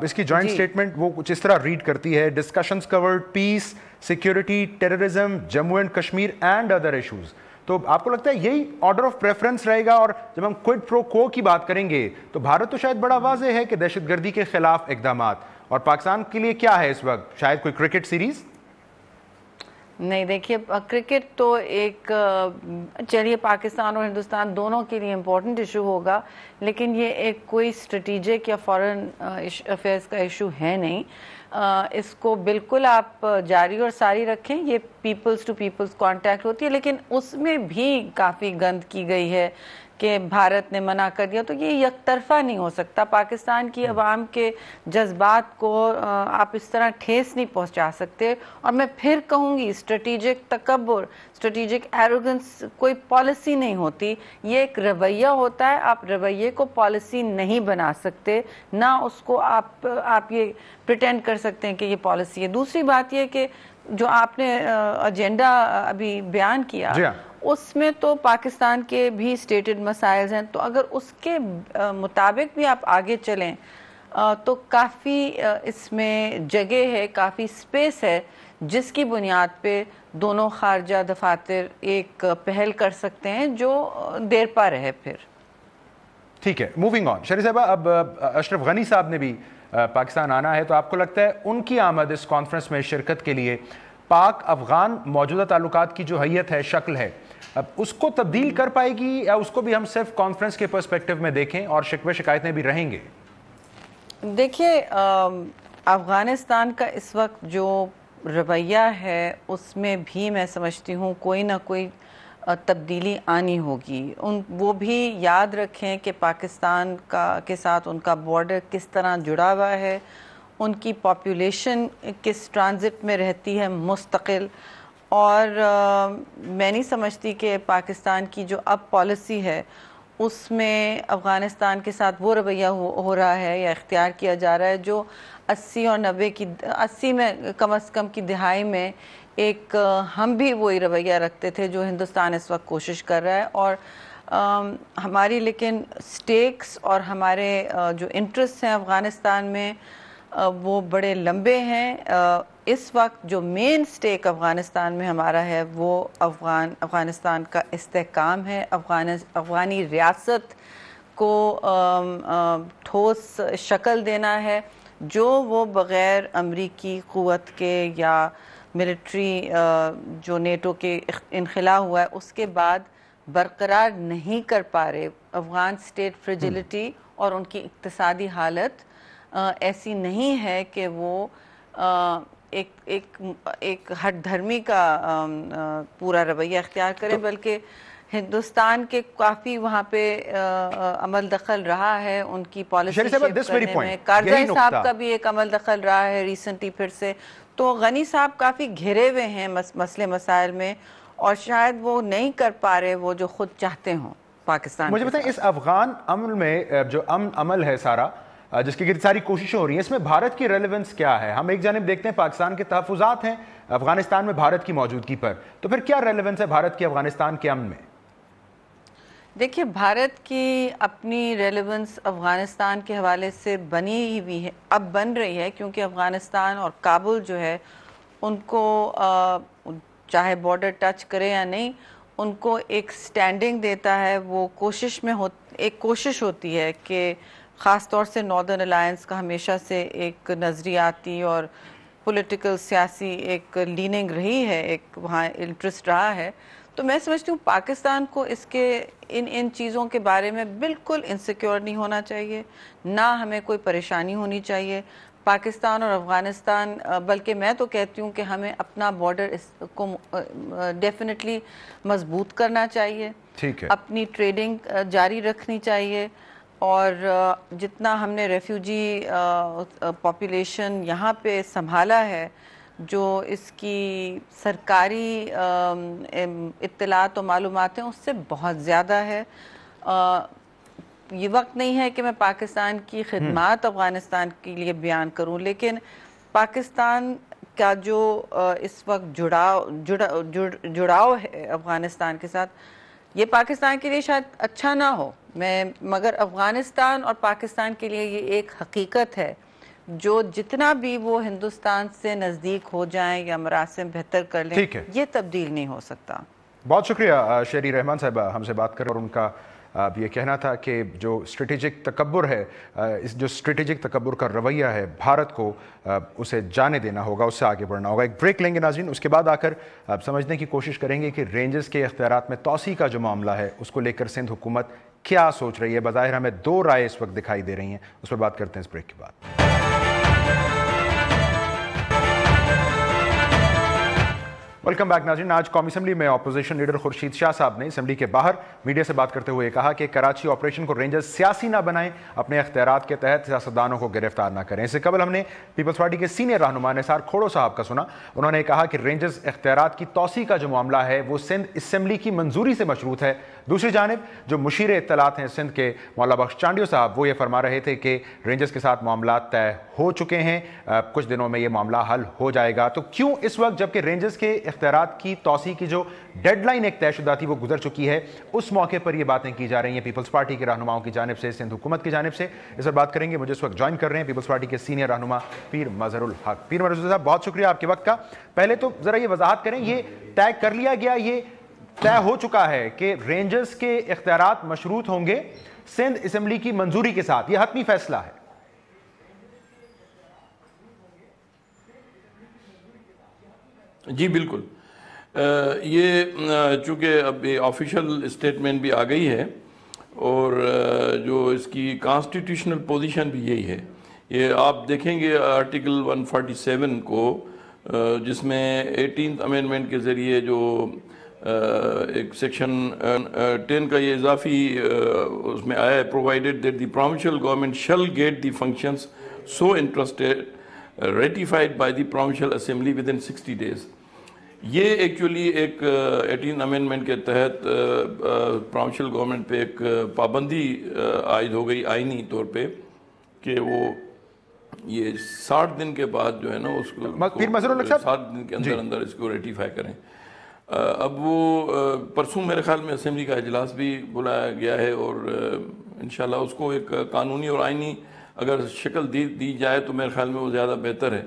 Speaker 1: इसकी जॉइंट स्टेटमेंट वो कुछ इस तरह रीड करती है, discussions covered peace, security, terrorism, Jammu and Kashmir and other issues. तो आपको लगता है यही ऑर्डर ऑफ प्रेफरेंस रहेगा? और जब हम क्विड प्रो क्वो की बात करेंगे तो भारत तो शायद बड़ा वाज़ेह है कि दहशतगर्दी के खिलाफ इक़दामात, और पाकिस्तान के लिए क्या है इस वक्त? शायद कोई क्रिकेट सीरीज़?
Speaker 3: नहीं, देखिए, क्रिकेट तो एक चलिए पाकिस्तान और हिंदुस्तान दोनों के लिए इम्पोर्टेंट इशू होगा, लेकिन ये एक कोई स्ट्रेटेजिक या फॉरेन अफेयर्स का इशू है नहीं। इसको बिल्कुल आप जारी और सारी रखें, ये पीपल्स टू पीपल्स कांटेक्ट होती है, लेकिन उसमें भी काफ़ी गंद की गई है कि भारत ने मना कर दिया, तो ये यकतरफा नहीं हो सकता। पाकिस्तान की अवाम के जज्बात को आप इस तरह ठेस नहीं पहुंचा सकते। और मैं फिर कहूँगी, स्ट्रेटेजिक तकब्बुर, स्ट्रेटेजिक एरोगेंस कोई पॉलिसी नहीं होती, ये एक रवैया होता है। आप रवैये को पॉलिसी नहीं बना सकते, ना उसको आप ये प्रिटेंड कर सकते हैं कि ये पॉलिसी है। दूसरी बात ये कि جو آپ نے ایجنڈا ابھی بیان کیا اس میں تو پاکستان کے بھی سٹیٹڈ مسائل ہیں، تو اگر اس کے مطابق بھی آپ آگے چلیں تو کافی اس میں جگہ ہے، کافی سپیس ہے جس کی بنیاد پہ دونوں خارجہ دفاتر ایک پہل کر سکتے ہیں جو دیر پا رہے پھر.
Speaker 1: ٹھیک ہے، موونگ آن. شریف صاحبہ، اب اشرف غنی صاحب نے بھی پاکستان آنا ہے، تو آپ کو لگتا ہے ان کی آمد اس کانفرنس میں شرکت کے لیے پاک افغان موجودہ تعلقات کی جو حیت ہے، شکل ہے، اب اس کو تبدیل کر پائے گی یا اس کو بھی ہم صرف کانفرنس کے پرسپیکٹیو میں دیکھیں اور شکوے شکایتیں بھی رہیں گے؟
Speaker 3: دیکھیے، افغانستان کا اس وقت جو رویہ ہے اس میں بھی میں سمجھتی ہوں کوئی نہ کوئی تبدیلی آنی ہوگی. وہ بھی یاد رکھیں کہ پاکستان کے ساتھ ان کا بارڈر کس طرح جڑا ہوا ہے، ان کی پاپولیشن کس ٹرانزٹ میں رہتی ہے مستقل، اور میں نہیں سمجھتی کہ پاکستان کی جو اب پالیسی ہے اس میں افغانستان کے ساتھ وہ رویہ ہو رہا ہے یا اختیار کیا جا رہا ہے جو 80 اور 80 میں کم از کم کی دہائی میں ایک ہم بھی وہی رویہ رکھتے تھے جو ہندوستان اس وقت کوشش کر رہا ہے. اور ہماری لیکن سٹیکس اور ہمارے جو انٹرسٹ ہیں افغانستان میں وہ بڑے لمبے ہیں. اس وقت جو مین سٹیک افغانستان میں ہمارا ہے وہ افغانستان کا استحکام ہے، افغانی ریاست کو ٹھوس شکل دینا ہے جو وہ بغیر امریکی قوت کے یا ملٹری جو نیٹو کے انخلا ہوا ہے اس کے بعد برقرار نہیں کر پا رہے. افغان سٹیٹ فریجلٹی اور ان کی اقتصادی حالت ایسی نہیں ہے کہ وہ ایک ہٹ دھرمی کا پورا رویہ اختیار کریں، بلکہ ہندوستان کے کافی وہاں پہ عمل دخل رہا ہے ان کی پالیسی شیپ کرنے میں. کارزائی صاحب کا بھی ایک عمل دخل رہا ہے ریسنٹلی پھر سے. تو غنی صاحب کافی گھرے ہوئے ہیں مسئلے مسائل میں اور شاید وہ نہیں کر پا رہے وہ جو خود چاہتے ہوں پاکستان.
Speaker 1: مجھے بتائیں اس افغان عمل میں جو عمل ہے سارا جس کی ساری کوششیں ہو رہی ہیں، اس میں بھارت کی ریلیونس کیا ہے؟ ہم ایک جانب دیکھتے ہیں پاکستان کے تحفظات ہیں افغانستان میں بھارت کی موجودگی پر، تو پھر کیا ریلیونس ہے بھارت کی افغانستان کے امن میں؟
Speaker 3: دیکھیے، بھارت کی اپنی ریلیونس افغانستان کے حوالے سے بنی ہوئی ہے، اب بن رہی ہے، کیونکہ افغانستان اور کابل جو ہے ان کو چاہے بارڈر ٹچ کرے یا نہیں ان کو ایک سٹینڈنگ دیتا ہے. وہ کوشش میں ایک کوشش ہوتی ہے کہ خاص طور سے ناردرن الائنس کا ہمیشہ سے ایک نظریاتی اور پولیٹیکل سیاسی ایک لیننگ رہی ہے، ایک وہاں انٹرسٹ رہا ہے. تو میں سمجھتی ہوں پاکستان کو اس کے ان چیزوں کے بارے میں بالکل انسیکیور نہیں ہونا چاہیے، نہ ہمیں کوئی پریشانی ہونی چاہیے. پاکستان اور افغانستان، بلکہ میں تو کہتی ہوں کہ ہمیں اپنا بارڈر کو ڈیفینیٹلی مضبوط کرنا چاہیے، اپنی ٹریڈنگ جاری رکھنی چاہیے، اور جتنا ہم نے ریفیوجی پاپولیشن یہاں پہ سنبھالا ہے، جو اس کی سرکاری اطلاعات و معلومات ہیں اس سے بہت زیادہ ہے. یہ وقت نہیں ہے کہ میں پاکستان کی خدمات افغانستان کے لیے بیان کروں، لیکن پاکستان کا جو اس وقت جڑاؤ ہے افغانستان کے ساتھ، یہ پاکستان کے لیے شاید اچھا نہ ہو، مگر افغانستان اور پاکستان کے لیے یہ ایک حقیقت ہے جو جتنا بھی وہ ہندوستان سے نزدیک ہو جائیں یا مراسم بہتر کر لیں، یہ تبدیل نہیں ہو سکتا.
Speaker 1: بہت شکریہ شہری رحمان صاحبہ ہم سے بات کر، اور ان کا یہ کہنا تھا کہ جو اسٹریٹجک تکبر ہے، جو اسٹریٹجک تکبر کا رویہ ہے، بھارت کو اسے جانے دینا ہوگا، اس سے آگے بڑھنا ہوگا. ایک بریک لیں گے ناظرین، اس کے بعد آ کر سمجھنے کی کوشش کریں گے کہ رینجز کے اختیارات میں توسیع کا جو معاملہ ہے اس کو لے کر سندھ حکومت کیا سوچ رہی ہے. بظاہر ہمیں دو رائے اس وقت دکھائی دے رہی ہیں، اس پر بات کرتے ہیں اس بریک کے بعد. ویلکم بیک ناظرین. آج قومی اسمبلی میں اپوزیشن لیڈر خورشید شاہ صاحب نے اسمبلی کے باہر میڈیا سے بات کرتے ہوئے کہا کہ کراچی آپریشن کو رینجرز سیاسی نہ بنائیں، اپنے اختیارات کے تحت سیاستدانوں کو گرفتار نہ کریں. اس سے قبل ہم نے پیپلز پارٹی کے سینئر رہنما نثار کھوڑو صاحب کا سنا. انہوں نے کہا کہ رینجرز اختیارات کی توسیع کا جو معاملہ ہے وہ سندھ اسمبلی کی منظوری سے مشروط ہے، دوسری جانب جو مشیر اطلاعات ہیں سندھ کے مولا بخش چانڈیو صاحب، وہ یہ فرما رہے تھے کہ رینجرز کے ساتھ معاملات طے ہو چکے ہیں، کچھ دنوں میں یہ معاملہ حل ہو جائے گا۔ تو کیوں اس وقت جبکہ رینجرز کے اختیارات کی توسیع کی جو ڈیڈ لائن ایک طے شدہ تھی وہ گزر چکی ہے، اس موقع پر یہ باتیں کی جا رہی ہیں پیپلز پارٹی کے رہنماؤں کی جانب سے، سندھ حکومت کی جانب سے؟ اس پر بات کریں گے۔ مجھے اس وقت جوائن کر رہے ہیں پیپلز پارٹی کے سینئر رہنما پیر مظہر الحق۔ پیر مظہر صاحب، بہت شکریہ آپ کے وقت کا۔ پہلے تو ذرا یہ وضاحت کریں، یہ طے کر لیا گیا، یہ طے ہو چکا ہے کہ رینجرز کے اختیارات مشروط ہوں گے سندھ اسمبلی کی منظوری کے ساتھ، یہ حتمی فیصلہ ہے؟
Speaker 4: جی بالکل، یہ چونکہ اب آفیشیل اسٹیٹمنٹ بھی آ گئی ہے اور جو اس کی کانسٹیٹیوشنل پوزیشن بھی یہی ہے۔ یہ آپ دیکھیں گے آرٹیکل 147 کو، جس میں 18th امینڈمنٹ کے ذریعے جو ایک سیکشن 10 کا یہ اضافی اس میں آیا ہے، provided that the provincial government shall get the functions so interested ratified by the provincial assembly with in 60 days۔ یہ ایکچولی ایک 18 امینڈمنٹ کے تحت پروونشل گورنمنٹ پہ ایک پابندی عائد ہو گئی آئینی طور پہ کہ وہ یہ 60 دن کے بعد جو ہے نا اس کو 60 دن کے اندر اندر اس کو ریٹیفائی کریں۔ اب وہ پرسوں میرے خیال میں اسمبلی کا اجلاس بھی بلایا گیا ہے اور انشاءاللہ اس کو ایک قانونی اور آئینی اگر شکل دی جائے تو میرے خیال میں وہ زیادہ بہتر ہے۔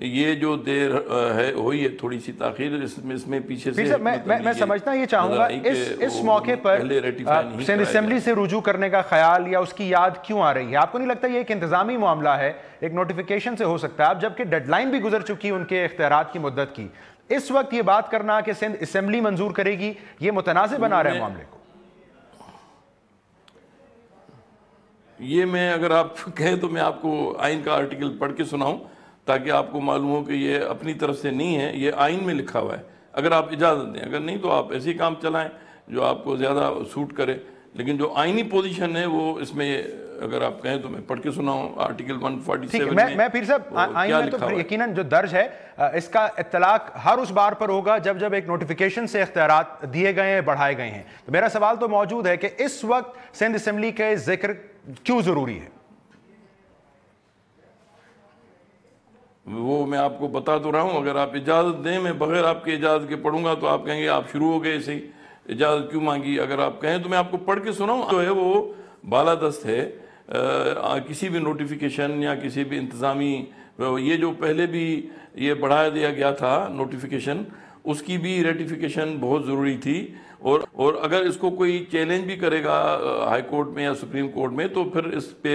Speaker 4: یہ جو دیر ہے ہوئی ہے تھوڑی سی تاخیر، اس میں پیچھے سے
Speaker 1: میں سمجھنا یہ چاہوں گا اس موقع پر سندھ اسمبلی سے رجوع کرنے کا خیال یا اس کی یاد کیوں آ رہی ہے؟ آپ کو نہیں لگتا یہ ایک انتظامی معاملہ ہے، ایک نوٹیفیکیشن سے ہو سکتا ہے؟ اب جبکہ ڈیڈ لائن بھی گزر چکی ان کے اختیارات کی مدت کی، اس وقت یہ بات کرنا کہ سندھ اسمبلی منظور کرے گی، یہ متنازع بنا رہا ہے معاملے کو؟
Speaker 4: یہ میں اگر آپ کہیں تو میں آپ کو آئین کا آرٹیکل پڑھ کے سناؤں تاکہ آپ کو معلوم ہو کہ یہ اپنی طرف سے نہیں ہے، یہ آئین میں لکھا ہوا ہے۔ اگر آپ اجازت دیں، اگر نہیں تو آپ ایسے کام چلائیں جو آپ کو زیادہ سوٹ کرے، لیکن جو آئینی پوزیشن ہے وہ اس میں اگر آپ کہیں تو میں پڑھ کے سناؤں آرٹیکل 147
Speaker 1: میں پیر صاحب آئین میں تو یقیناً جو درج ہے اس کا اطلاق ہر اس بار پر ہوگا جب ایک نوٹیفیکیشن سے اختیارات دیے گئے ہیں، بڑھائے گئے ہیں۔ تو میرا سوال تو موجود ہے کہ اس وقت سندھ اسمبلی کا ذکر کیوں ضروری ہے؟
Speaker 4: وہ میں آپ کو بتا تو رہا ہوں، اگر آپ اجازت دیں میں بغیر آپ کے اجازت کے پڑھوں گا تو آپ کہیں گے آپ شروع ہو گئے ایسے ہی، اجازت کیوں مانگی؟ اگر آپ کہیں تو میں آپ کو پڑھ کے سناؤں۔ جو ہے وہ بالادست ہے کسی بھی نوٹیفیکیشن یا کسی بھی انتظامی، یہ جو پہلے بھی یہ بڑھا دیا گیا تھا نوٹیفیکیشن، اس کی بھی ریٹیفیکیشن بہت ضروری تھی، اور اگر اس کو کوئی چیلنج بھی کرے گا ہائی کورٹ میں یا سپریم کورٹ میں تو پھر اس پہ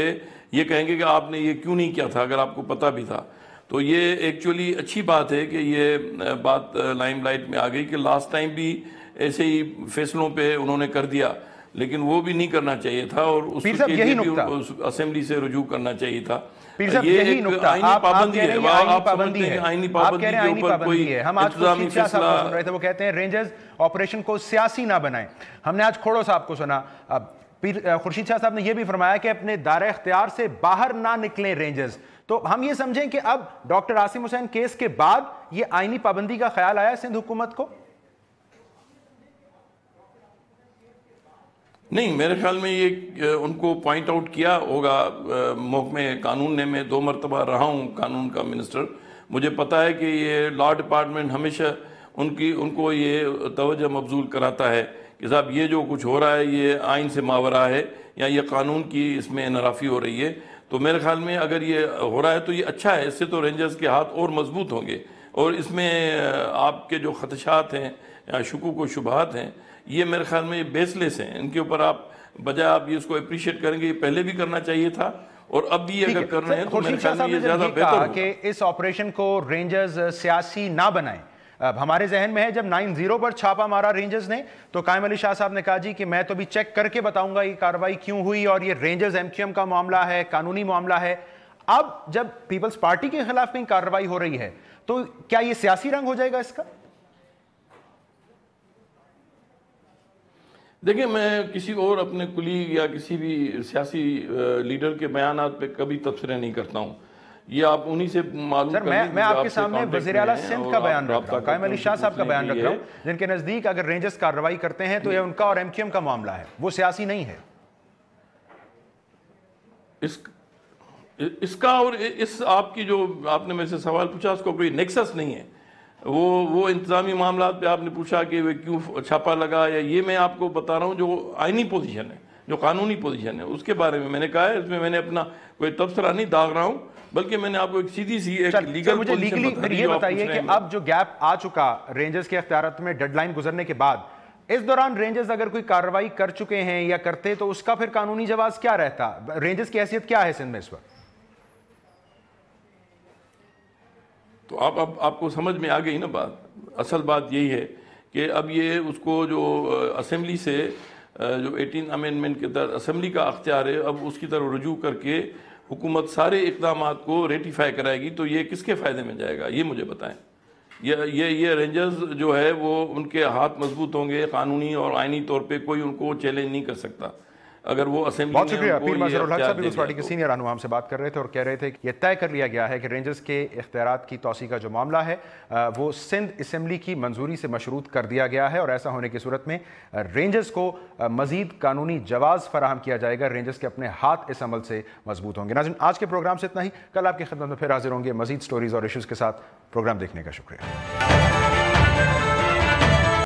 Speaker 4: یہ کہیں گے کہ آپ نے یہ کیوں نہیں کیا تھا اگر آپ کو پتہ بھی تھا۔ تو یہ ایکچولی اچھی بات ہے کہ یہ بات لائم لائٹ میں آ گئی کہ لاسٹ ٹائم بھی ایسے ہی فیصلوں پہ انہوں نے کر دیا، لیکن وہ بھی نہیں کرنا چاہیے تھا اور اس کے لیے بھی اسمبلی سے رجوع کرنا چاہیے تھا۔ یہ ایک آئینی پابندی ہے، آپ سمجھتے ہیں کہ آئینی پابندی کے اوپر کوئی انتظامی فیصلہ،
Speaker 1: وہ کہتے ہیں رینجرز آپریشن کو سیاسی نہ بنائیں۔ ہم نے آج کھوڑو صاحب کو سنا، خورشید شاہ صاحب نے یہ بھی فرمایا کہ اپنے دائرہ اختیار سے باہر نہ نکلیں رینجرز۔ تو ہم یہ سمجھیں کہ اب ڈاکٹر عاصم حسین کیس کے بعد یہ آئینی پابندی کا خیال آیا سندھ حکومت کو؟
Speaker 4: نہیں، میرے خیال میں یہ ان کو پوائنٹ آؤٹ کیا ہوگا محکمہ قانون نے، میں 2 مرتبہ رہا ہوں قانون کا منسٹر، مجھے پتہ ہے کہ یہ لا ڈپارٹمنٹ ہمیشہ ان کو یہ توجہ مبذول کراتا ہے کہ صاحب یہ جو کچھ ہو رہا ہے یہ آئین سے ماورا ہے یا یہ قانون کی اس میں انحرافی ہو رہی ہے۔ تو میرے خیال میں اگر یہ ہو رہا ہے تو یہ اچھا ہے، اس سے تو رینجرز کے ہاتھ اور مضبوط ہوں گے، اور اس میں آپ کے جو خدشات ہیں یا شکوک و شبہات ہیں یہ میرے خیال میں یہ بیس لیس ہیں، ان کے اوپر آپ بجائے آپ یہ اس کو اپریشیٹ کریں گے، یہ پہلے بھی کرنا چاہیے تھا اور اب بھی اگر کر رہے ہیں تو میرے خیال میں یہ زیادہ بہتر ہوگا
Speaker 1: کہ اس آپریشن کو رینجرز سیاسی نہ بنائیں۔ اب ہمارے ذہن میں ہے جب 9-0 پر چھاپا مارا رینجرز نے تو قائم علی شاہ صاحب نے کہا جی کہ میں تو بھی چیک کر کے بتاؤں گا یہ کارروائی کیوں ہوئی، اور یہ رینجرز MQM کا معاملہ ہے، قانونی معاملہ ہے۔ اب جب پیپلز پارٹی کے خلاف کہیں کارروائی ہو رہی ہے تو کیا یہ سیاسی رنگ ہو جائے گا اس کا؟
Speaker 4: دیکھیں، میں کسی اور اپنے کلیگ یا کسی بھی سیاسی لیڈر کے بیانات پہ کبھی تبصرے نہیں کرتا ہوں، یہ آپ انہی سے معلوم
Speaker 1: سر میں آپ کے سامنے وزیر اعلیٰ سندھ کا بیان رکھ رہا ہوں، قائم علی شاہ صاحب کا بیان رکھ رہا ہوں، جن کے نزدیک اگر رینجرز کارروائی کرتے ہیں تو یہ ان کا اور ایم کیو ایم کا معاملہ ہے، وہ سیاسی نہیں ہے۔
Speaker 4: اس کا اور اس آپ کی جو آپ نے میرے سے سوال پوچھا، اس کو کوئی نیکسس نہیں ہے۔ وہ انتظامی معاملات پہ آپ نے پوچھا کہ وہ کیوں چھاپا لگا، یا یہ میں آپ کو بتا رہا ہوں جو آئینی پوزیشن ہے، جو قانونی پوزیشن ہے، اس کے بارے میں نے کہا ہے۔ اس میں میں نے اپنا کوئی تبصرہ نہیں داغ رہا ہوں، بلکہ میں نے آپ کو ایک سیدھی سی ایک لیگل
Speaker 1: مجھے لیگلی پھر یہ بتائیے کہ اب جو گیپ آ چکا رینجرز کے اختیارات میں ڈیڈ لائن گزرنے کے بعد، اس دوران رینجرز اگر کوئی کارروائی کر چکے ہیں یا کرتے تو اس کا پھر قانونی جواز کیا رہتا؟ رینجرز کی حیثیت کیا ہے سندھ میں اس وقت؟
Speaker 4: تو آپ کو سمجھ میں آ گئی نا بات۔ اصل بات یہی ہے کہ اب یہ اس کو جو اسمبلی سے جو 18 امینڈمنٹ کے تحت اسمبلی کا اختیار ہے، اب اس کی طرف رجوع کر کے حکومت سارے اقدامات کو ریٹیفائی کرائے گی، تو یہ کس کے فائدے میں جائے گا؟ یہ مجھے بتائیں۔ یہ رینجرز جو ہے وہ ان کے ہاتھ مضبوط ہوں گے، قانونی اور آئینی طور پہ کوئی ان کو چیلنج نہیں کر سکتا اگر وہ اسمبلی
Speaker 1: بہت شکریہ۔ پیر مظہر الحق صاحب پیپلز پارٹی کے سینئر رہنما ہم سے بات کر رہے تھے اور کہہ رہے تھے کہ یہ طے کر لیا گیا ہے کہ رینجرز کے اختیارات کی توسیع کا جو معاملہ ہے وہ سندھ اسمبلی کی منظوری سے مشروط کر دیا گیا ہے، اور ایسا ہونے کی صورت میں رینجرز کو مزید قانونی جواز فراہم کیا جائے گا۔ رینجرز کے اپنے ہاتھ اس عمل سے مضبوط ہوں گے۔ ناظرین، آج کے پروگرام سے اتنا ہی، کل آپ کی خدمت میں پھر حاضر ہوں گے مزید سٹوریز اور ایشوز کے ساتھ۔ پروگرام دیکھنے کا شکریہ۔